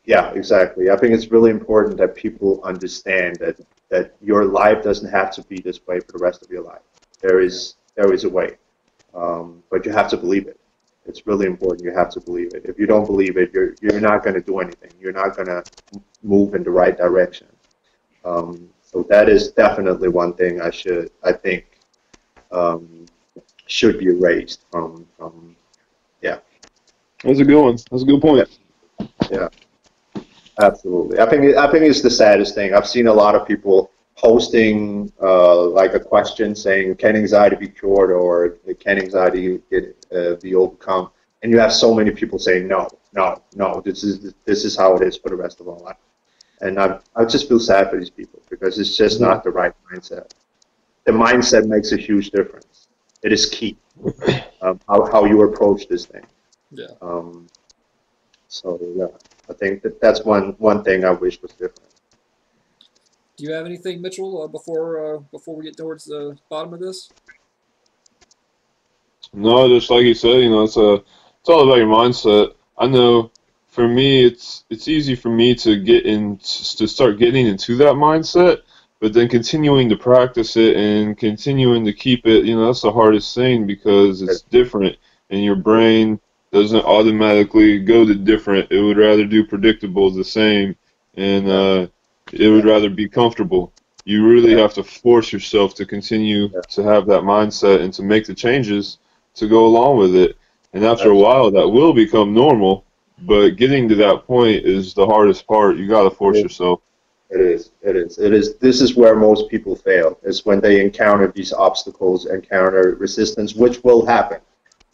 [SPEAKER 3] yeah, exactly. I think it's really important that people understand that your life doesn't have to be this way for the rest of your life. There is a way, but you have to believe it. It's really important. You have to believe it. If you don't believe it, you're not going to do anything. You're not going to move in the right direction. So that is definitely one thing I think um, should be erased from yeah.
[SPEAKER 2] That's a good one. That's a good
[SPEAKER 3] Yeah.
[SPEAKER 2] point.
[SPEAKER 3] Yeah. Absolutely. I think it's the saddest thing. I've seen a lot of people posting like a question saying, "Can anxiety be cured?" or "Can anxiety be overcome?" And you have so many people saying, "No, no, no. This is how it is for the rest of our life." And I just feel sad for these people because it's just
[SPEAKER 2] Mhm.
[SPEAKER 3] not the right mindset. The mindset makes a huge difference. It is key, how you approach this thing.
[SPEAKER 1] Yeah.
[SPEAKER 3] Um, so yeah, I think that's one thing I wish was different.
[SPEAKER 1] Do you have anything, Mitchell, before we get towards the bottom of this?
[SPEAKER 2] No, just like you said, it's all about your mindset. I know for me, it's easy for me to to start getting into that mindset, but then continuing to practice it and continuing to keep it, that's the hardest thing because it's different, and your brain doesn't automatically go to different. It would rather do predictable, the same, and
[SPEAKER 3] Yeah,
[SPEAKER 2] it would rather be comfortable. You really
[SPEAKER 3] yeah,
[SPEAKER 2] have to force yourself to continue
[SPEAKER 3] yeah.
[SPEAKER 2] to have that mindset and to make the changes to go along with it. And after a
[SPEAKER 3] Absolutely.
[SPEAKER 2] while, that will become normal. But getting to that point is the hardest part. You got to force yourself.
[SPEAKER 3] It is. It is. It is. This is where most people fail. Is when they encounter these obstacles, encounter resistance, which will happen.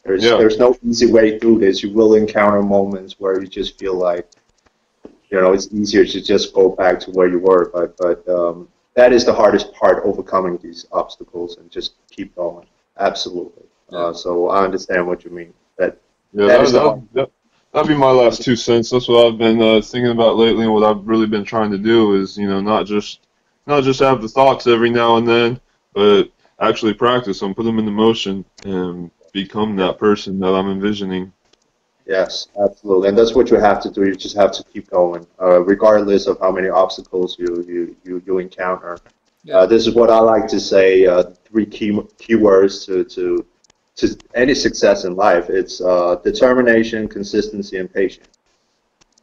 [SPEAKER 3] There's
[SPEAKER 2] Yeah,
[SPEAKER 3] there's no easy way through this. You will encounter moments where you just feel like it's easier to just go back to where you were. But that is the hardest part, overcoming these obstacles and just keep going. Absolutely.
[SPEAKER 1] Yeah.
[SPEAKER 3] So I understand what you mean. That
[SPEAKER 2] yeah.
[SPEAKER 3] that is the hard.
[SPEAKER 2] That'd be my last 2 cents. That's what I've been thinking about lately, and what I've really been trying to do is, not just have the thoughts every now and then, but actually practice them, put them into motion, and become
[SPEAKER 3] Yeah.
[SPEAKER 2] that person that I'm envisioning.
[SPEAKER 3] Yes, absolutely, and that's what you have to do. You just have to keep going, regardless of how many obstacles you encounter.
[SPEAKER 1] Yeah.
[SPEAKER 3] This is what I like to say: three keywords to any success in life. It's determination, consistency, and patience.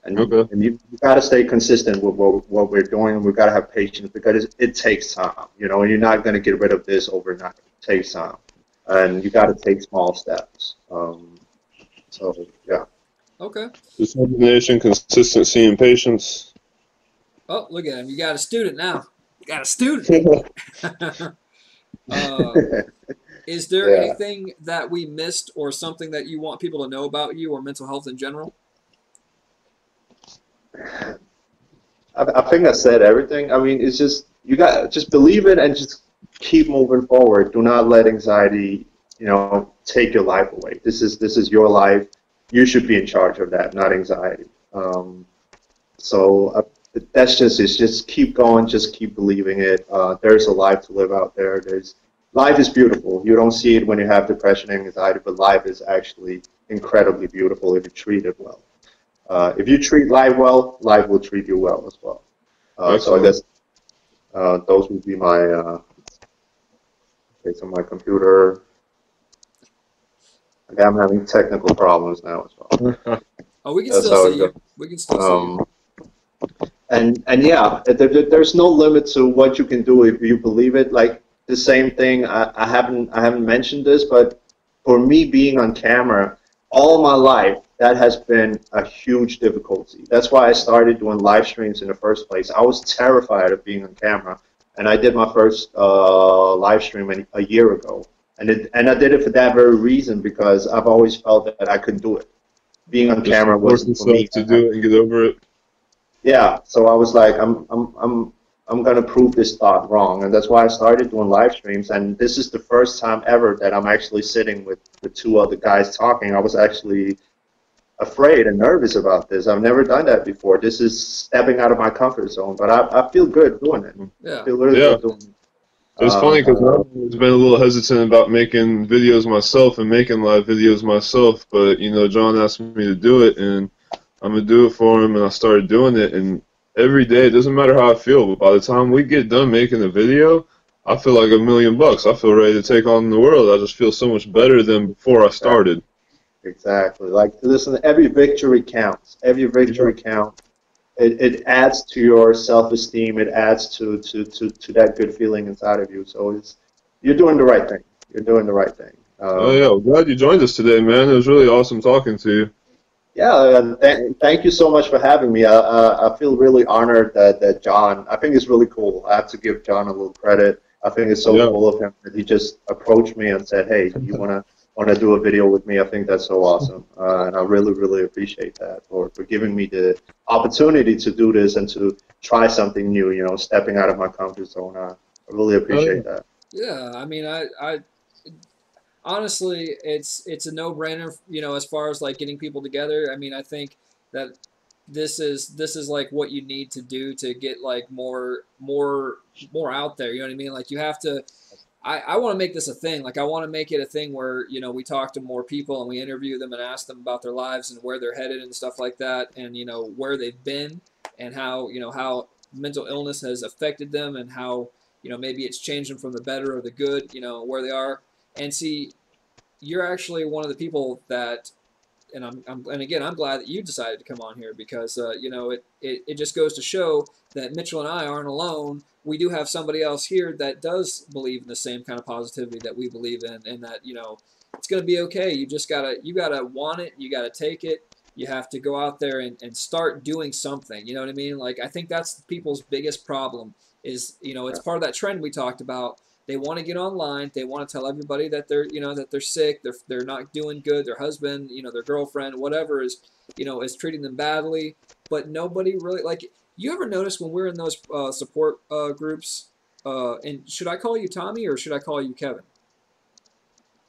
[SPEAKER 3] And,
[SPEAKER 2] Okay.
[SPEAKER 3] and you got to stay consistent with what we're doing, and we've got to have patience because it takes time. And you're not going to get rid of this overnight. It takes time, and you got to take small steps. So yeah.
[SPEAKER 1] Okay.
[SPEAKER 2] Determination, consistency, and patience.
[SPEAKER 1] Oh, look at him. You got a student now. You got a student. uh, is there
[SPEAKER 3] Yeah,
[SPEAKER 1] anything that we missed or something that you want people to know about you or mental health in general?
[SPEAKER 3] I think I said everything. I mean, it's just you got just believe it and just keep moving forward. Do not let anxiety, take your life away. This is your life. You should be in charge of that, not anxiety. So that's just it. Just keep going. Just keep believing it. There's a life to live out there. Life is beautiful. You don't see it when you have depression and anxiety, but life is actually incredibly beautiful if you treat it well. If you treat life well, life will treat you well as well. So I
[SPEAKER 2] Excellent.
[SPEAKER 3] guess those would be my. Okay, so my computer. Okay, I'm having technical problems now as well.
[SPEAKER 1] Oh, we can
[SPEAKER 3] That's
[SPEAKER 1] still
[SPEAKER 3] how
[SPEAKER 1] see
[SPEAKER 3] it
[SPEAKER 1] you.
[SPEAKER 3] goes.
[SPEAKER 1] We can still see you.
[SPEAKER 3] Um, and yeah, there's no limit to what you can do if you believe it. Like the same thing. I haven't mentioned this, but for me being on camera all my life, that has been a huge difficulty. That's why I started doing live streams in the first place. I was terrified of being on camera, and I did my first live stream a year ago, and I did it for that very reason because I've always felt that I couldn't do it. Being on
[SPEAKER 2] Just
[SPEAKER 3] camera
[SPEAKER 2] force
[SPEAKER 3] wasn't for me.
[SPEAKER 2] yourself to do it and get over it.
[SPEAKER 3] Yeah, so I was like, I'm gonna prove this thought wrong, and that's why I started doing live streams. And this is the first time ever that I'm actually sitting with the two other guys talking. I was actually afraid and nervous about this. I've never done that before. This is stepping out of my comfort zone, but I feel good doing it. I
[SPEAKER 1] Yeah.
[SPEAKER 3] feel really
[SPEAKER 2] Yeah.
[SPEAKER 3] good doing it.
[SPEAKER 2] It's funny because I've always been a little hesitant about making videos myself and making live videos myself, but you know, John asked me to do it, and I'm gonna do it for him, and I started doing it, and every day, it doesn't matter how I feel, but by the time we get done making the video, I feel like $1,000,000. I feel ready to take on the world. I just feel so much better than before I started.
[SPEAKER 3] Exactly. Like, listen, every victory counts. Every
[SPEAKER 2] Yeah.
[SPEAKER 3] victory counts. It adds to your self-esteem. It adds to that good feeling inside of you. So you're doing the right thing. You're doing the right thing.
[SPEAKER 2] Oh yeah, well, glad you joined us today, man. It was really awesome talking to you.
[SPEAKER 3] Yeah, and thank you so much for having me. I feel really honored that John, I think it's really cool. I have to give John a little credit. I think it's so
[SPEAKER 2] Yeah.
[SPEAKER 3] cool of him that he just approached me and said, "Hey, you wanna do a video with me?" I think that's so awesome, and I really really appreciate that for giving me the opportunity to do this and to try something new. You know, stepping out of my comfort zone. I really
[SPEAKER 2] Oh yeah.
[SPEAKER 3] appreciate that.
[SPEAKER 1] Yeah. I mean, I honestly, it's a no-brainer, as far as like getting people together. I mean, I think that this is like what you need to do to get like more out there. You know what I mean? Like you have to. I want to make this a thing. Like I want to make it a thing where we talk to more people and we interview them and ask them about their lives and where they're headed and stuff like that, and where they've been and how mental illness has affected them and how maybe it's changed them from the better or the good, where they are. And see, you're actually one of the people that, and again, I'm glad that you decided to come on here because it just goes to show that Mitchell and I aren't alone. We do have somebody else here that does believe in the same kind of positivity that we believe in, and that it's going to be okay. You gotta want it. You gotta take it. You have to go out there and start doing something. You know what I mean? Like I think that's people's biggest problem is it's part of that trend we talked about. They want to get online. They want to tell everybody that they're sick. They're not doing good. Their husband, their girlfriend, whatever is treating them badly. But nobody really like. You ever notice when we're in those support groups? And should I call you Tommy or should I call you Kevin?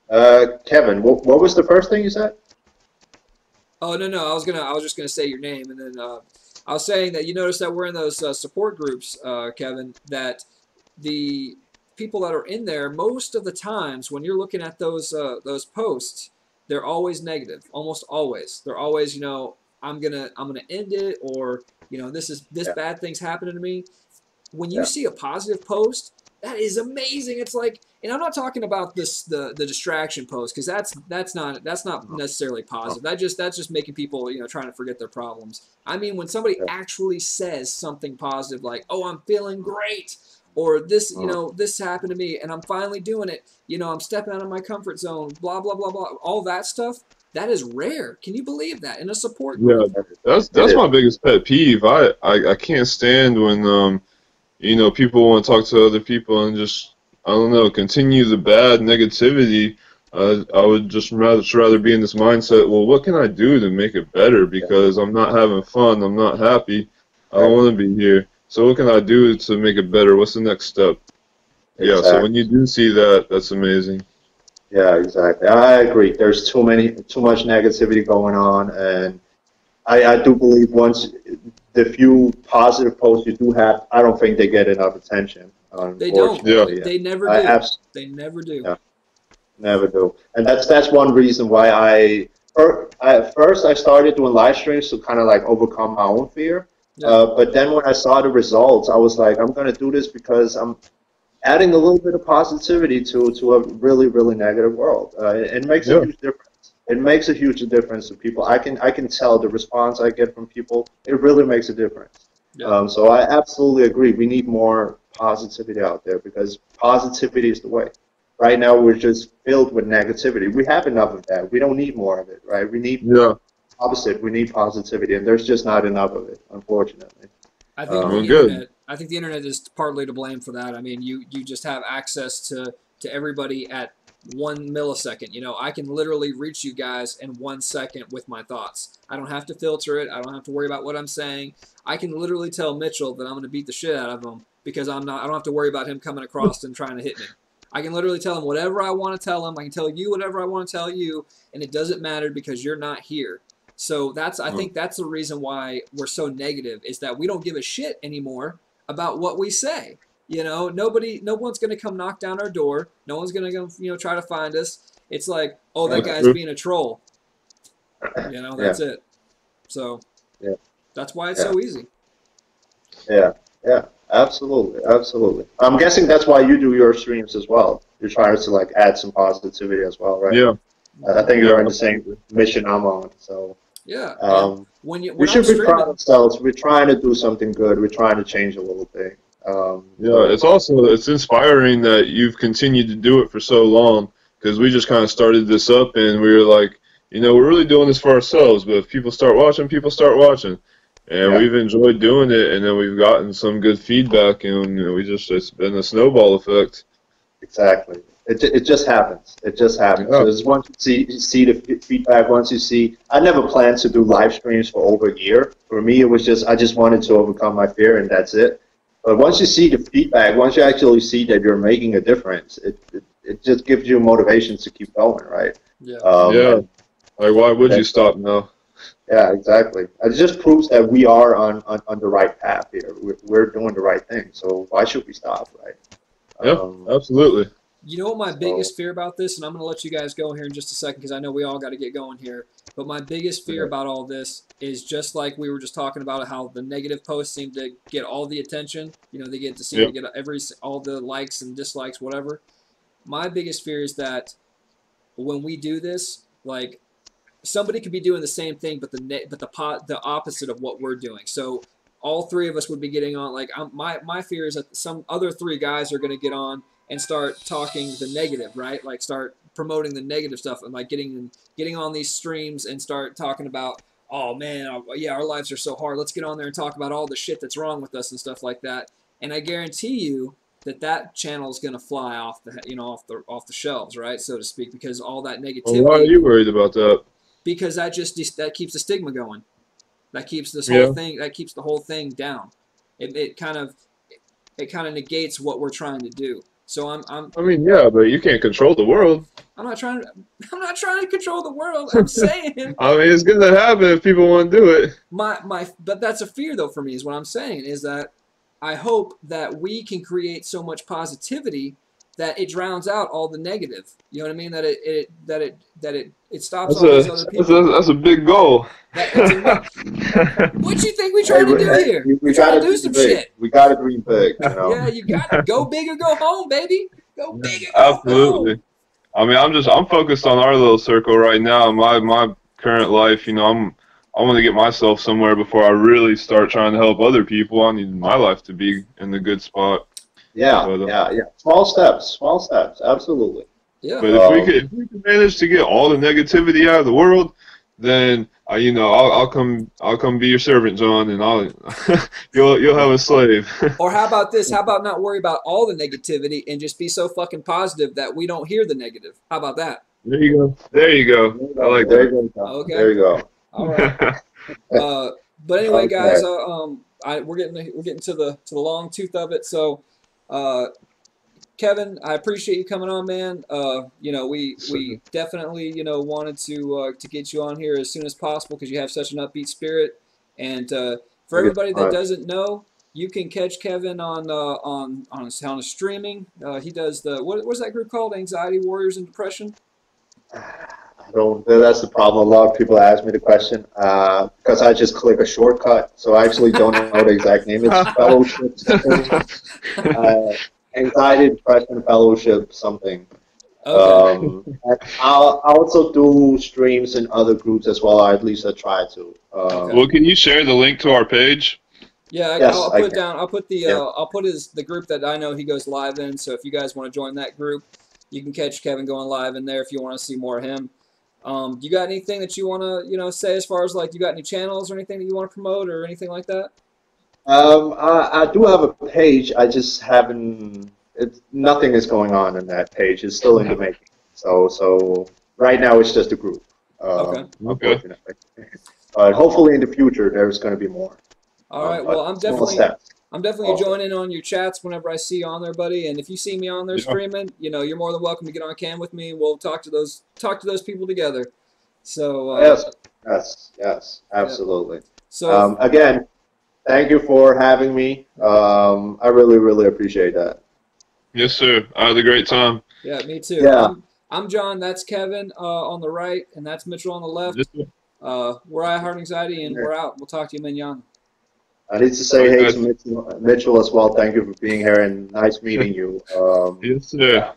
[SPEAKER 3] Kevin, what was the first thing you said?
[SPEAKER 1] Oh no, I was just gonna say your name, and then I was saying that you notice that we're in those support groups, Kevin. That the people that are in there, most of the times when you're looking at those posts, they're always negative. Almost always, they're always I'm gonna end it, or this
[SPEAKER 3] Yeah,
[SPEAKER 1] bad thing's happening to me. When you
[SPEAKER 3] yeah,
[SPEAKER 1] see a positive post, that is amazing. It's like, and I'm not talking about the distraction post because that's not
[SPEAKER 3] no,
[SPEAKER 1] necessarily
[SPEAKER 3] no,
[SPEAKER 1] positive. That's just making people trying to forget their problems. I mean, when somebody
[SPEAKER 3] yeah,
[SPEAKER 1] actually says something positive like, "Oh, I'm feeling great," or this
[SPEAKER 3] uh,
[SPEAKER 1] this happened to me and I'm finally doing it. I'm stepping out of my comfort zone. Blah blah blah blah. All that stuff. That is rare. Can you believe that in a support
[SPEAKER 2] Yeah.
[SPEAKER 1] group?
[SPEAKER 2] That's
[SPEAKER 3] it
[SPEAKER 2] that's
[SPEAKER 3] is.
[SPEAKER 2] my biggest pet peeve. I can't stand when people want to talk to other people and just, I don't know, continue the bad negativity. I would just rather be in this mindset. Well, what can I do to make it better?
[SPEAKER 3] Yeah,
[SPEAKER 2] Because I'm not having fun. I'm not happy. I don't
[SPEAKER 3] exactly,
[SPEAKER 2] want to be here. So what can I do to make it better? What's the next step? Yeah. So when
[SPEAKER 3] exactly.
[SPEAKER 2] you do see that, that's amazing.
[SPEAKER 3] Yeah, exactly. I agree. There's too much negativity going on, and I do believe once. the few positive posts you do have, I don't think they get enough attention.
[SPEAKER 1] They don't.
[SPEAKER 2] Yeah.
[SPEAKER 3] Unfortunately,
[SPEAKER 1] They never
[SPEAKER 3] I
[SPEAKER 1] do.
[SPEAKER 3] abs-
[SPEAKER 1] They never do.
[SPEAKER 3] yeah, never do. And that's one reason why at first I started doing live streams to kind of like overcome my own fear.
[SPEAKER 1] Yeah.
[SPEAKER 3] But then when I saw the results, I was like, I'm gonna do this because I'm adding a little bit of positivity to a really really negative world. It makes a
[SPEAKER 2] Yeah.
[SPEAKER 3] huge difference. It makes a huge difference to people. I can tell the response I get from people. It really makes a difference.
[SPEAKER 1] Yeah.
[SPEAKER 3] So I absolutely agree. We need more positivity out there because positivity is the way. Right now we're just filled with negativity. We have enough of that. We don't need more of it, right? We need
[SPEAKER 2] Yeah.
[SPEAKER 3] opposite. We need positivity, and there's just not enough of it, unfortunately.
[SPEAKER 1] I think
[SPEAKER 2] Well,
[SPEAKER 1] the
[SPEAKER 2] good.
[SPEAKER 1] internet. I think the internet is partly to blame for that. I mean, you just have access to everybody at 1 millisecond. You know, I can literally reach you guys in 1 second with my thoughts. I don't have to filter it. I don't have to worry about what I'm saying. I can literally tell Mitchell that I'm going to beat the shit out of him because I'm not. I don't have to worry about him coming across and trying to hit me. I can literally tell him whatever I want to tell him. I can tell you whatever I want to tell you, and it doesn't matter because you're not here. So I think that's the reason why we're so negative is that we don't give a shit anymore about what we say. You know, no one's gonna come knock down our door. No one's gonna go, try to find us. It's like, oh, that
[SPEAKER 2] That's
[SPEAKER 1] guy's
[SPEAKER 2] true.
[SPEAKER 1] being a troll. You know,
[SPEAKER 3] Yeah,
[SPEAKER 1] that's it. So
[SPEAKER 3] yeah,
[SPEAKER 1] that's why it's
[SPEAKER 3] yeah,
[SPEAKER 1] so easy.
[SPEAKER 3] yeah, yeah. Absolutely, absolutely. I'm guessing that's why you do your streams as well. You're trying to like add some positivity as well, right?
[SPEAKER 2] Yeah.
[SPEAKER 3] I think
[SPEAKER 2] Yeah.
[SPEAKER 3] you're on the same mission I'm on. So
[SPEAKER 1] Yeah, and
[SPEAKER 3] um,
[SPEAKER 1] when
[SPEAKER 3] we
[SPEAKER 1] I'm
[SPEAKER 3] should be proud of
[SPEAKER 1] streaming,
[SPEAKER 3] ourselves. We're trying to do something good. We're trying to change a little thing.
[SPEAKER 2] Yeah, it's inspiring that you've continued to do it for so long because we just kind of started this up and we were like, we're really doing this for ourselves, but if people start watching. And
[SPEAKER 3] Yeah,
[SPEAKER 2] we've enjoyed doing it and then we've gotten some good feedback and it's been a snowball effect.
[SPEAKER 3] exactly. It just happens. It just happens.
[SPEAKER 2] Yeah.
[SPEAKER 3] Because once you see the feedback, once you see, I never planned to do live streams for over a year. For me, it was just I just wanted to overcome my fear, and that's it. But once you see the feedback, once you actually see that you're making a difference, it just gives you motivation to keep going, right?
[SPEAKER 1] yeah,
[SPEAKER 2] Yeah.
[SPEAKER 3] And
[SPEAKER 2] Like, why would you
[SPEAKER 3] that,
[SPEAKER 2] stop now?
[SPEAKER 3] yeah, exactly. It just proves that we are on the right path here. We're doing the right thing. So why should we stop, right?
[SPEAKER 2] Yeah,
[SPEAKER 3] Um,
[SPEAKER 2] absolutely.
[SPEAKER 1] You know what my
[SPEAKER 3] so
[SPEAKER 1] biggest fear about this, and I'm going to let you guys go here in just a second because I know we all got to get going here. But my biggest fear
[SPEAKER 3] yeah,
[SPEAKER 1] about all this is just like we were just talking about how the negative posts seem to get all the attention. They get to seem
[SPEAKER 2] Yeah.
[SPEAKER 1] to get all the likes and dislikes, whatever. My biggest fear is that when we do this, like somebody could be doing the same thing, but the opposite of what we're doing. So all three of us would be getting on. Like my fear is that some other three guys are going to get on and start talking the negative, right? Like start promoting the negative stuff and like getting on these streams and start talking about, oh man, yeah, our lives are so hard. Let's get on there and talk about all the shit that's wrong with us and stuff like that. And I guarantee you that channel is going to fly off the shelves, right, so to speak, because all that
[SPEAKER 2] Well, why are
[SPEAKER 1] negativity,
[SPEAKER 2] you worried about that?
[SPEAKER 1] because that keeps the stigma going. That keeps
[SPEAKER 2] Yeah.
[SPEAKER 1] the whole thing down. It kind of negates what we're trying to do. So
[SPEAKER 2] I mean, yeah, but you can't control the world.
[SPEAKER 1] I'm not trying to control the world. I'm saying
[SPEAKER 2] I mean, it's gonna happen if people want to do it.
[SPEAKER 1] but that's a fear though for me is what I'm saying is that I hope that we can create so much positivity that it drowns out all the negative. You know what I mean? That it stops
[SPEAKER 2] That's
[SPEAKER 1] all these
[SPEAKER 2] a
[SPEAKER 1] other
[SPEAKER 2] that's
[SPEAKER 1] people.
[SPEAKER 2] a, that's a big goal.
[SPEAKER 1] That's a what you think we
[SPEAKER 3] hey,
[SPEAKER 1] trying to do here?
[SPEAKER 3] we
[SPEAKER 1] We're trying
[SPEAKER 3] gotta
[SPEAKER 1] to do
[SPEAKER 3] dream
[SPEAKER 1] some
[SPEAKER 3] big.
[SPEAKER 1] shit.
[SPEAKER 3] We gotta dream big.
[SPEAKER 1] Yeah, you got to go big or go home, baby. Go big or go home.
[SPEAKER 2] Absolutely. I mean, I'm focused on our little circle right now. My current life, I want to get myself somewhere before I really start trying to help other people. I need my life to be in the good spot.
[SPEAKER 3] Yeah,
[SPEAKER 2] But
[SPEAKER 3] yeah, yeah. Small steps, absolutely.
[SPEAKER 1] Yeah.
[SPEAKER 2] but if we could manage to get all the negativity out of the world, then I'll come be your servant, John, and you'll have a slave.
[SPEAKER 1] Or how about this? How about not worry about all the negativity and just be so fucking positive that we don't hear the negative? How about that?
[SPEAKER 2] There you go. There you go. I like
[SPEAKER 3] There
[SPEAKER 2] that.
[SPEAKER 3] you go.
[SPEAKER 1] Okay.
[SPEAKER 3] There you go.
[SPEAKER 1] All right. But anyway, guys,
[SPEAKER 3] Okay.
[SPEAKER 1] we're getting to the long tooth of it. So, Kevin, I appreciate you coming on, man. We definitely wanted to get you on here as soon as possible because you have such an upbeat spirit. And For
[SPEAKER 3] Thank you
[SPEAKER 1] everybody
[SPEAKER 3] so
[SPEAKER 1] that
[SPEAKER 3] much.
[SPEAKER 1] doesn't know, you can catch Kevin on his streaming. He does the what's that group called? Anxiety Warriors and Depression.
[SPEAKER 3] I don't. That's the problem. A lot of people ask me the question because I just click a shortcut, so I actually don't know the exact name. It's fellowship something, uh, anxiety, depression, fellowship something.
[SPEAKER 1] Okay.
[SPEAKER 3] And I also do streams in other groups as well. Or at least I try to.
[SPEAKER 1] Okay.
[SPEAKER 2] Well, can you share the link to our page?
[SPEAKER 1] Yeah,
[SPEAKER 3] Yes,
[SPEAKER 1] I'll
[SPEAKER 3] I
[SPEAKER 1] put it
[SPEAKER 3] can.
[SPEAKER 1] down. I'll put
[SPEAKER 3] Yeah.
[SPEAKER 1] the group that I know he goes live in. So if you guys want to join that group, you can catch Kevin going live in there if you want to see more of him. You got anything that you want to say as far as like you got any channels or anything that you want to promote or anything like that?
[SPEAKER 3] I do have a page. I just haven't. Nothing is going on in that page. It's still in the making. So right now it's just a group.
[SPEAKER 1] Okay.
[SPEAKER 2] Okay.
[SPEAKER 3] Unfortunately, but hopefully in the future there's going to be more.
[SPEAKER 1] All right. Well,
[SPEAKER 3] But small steps.
[SPEAKER 1] I'm definitely
[SPEAKER 3] Also.
[SPEAKER 1] joining on your chats whenever I see you on there, buddy. And if you see me on there
[SPEAKER 2] Yeah.
[SPEAKER 1] streaming, you're more than welcome to get on cam with me, and we'll talk to those people together. So
[SPEAKER 3] Yes,
[SPEAKER 1] yeah.
[SPEAKER 3] absolutely.
[SPEAKER 1] So
[SPEAKER 3] Again, thank you for having me. I really appreciate that.
[SPEAKER 2] Yes, sir. I had a great time.
[SPEAKER 1] yeah, me too.
[SPEAKER 3] Yeah.
[SPEAKER 1] I'm John. That's Kevin on the right, and that's Mitchell on the left.
[SPEAKER 2] Yes, sir.
[SPEAKER 1] We're iHeartAnxiety, and we're out. We'll talk to you manana.
[SPEAKER 3] I need to say
[SPEAKER 2] All right,
[SPEAKER 3] hey
[SPEAKER 2] guys.
[SPEAKER 3] to Mitchell as well. Thank you for being here and nice meeting you.
[SPEAKER 2] Yes, sir.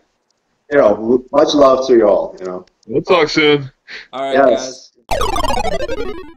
[SPEAKER 3] Much love to you all.
[SPEAKER 2] We'll talk soon.
[SPEAKER 1] All right,
[SPEAKER 3] Yes.
[SPEAKER 1] guys.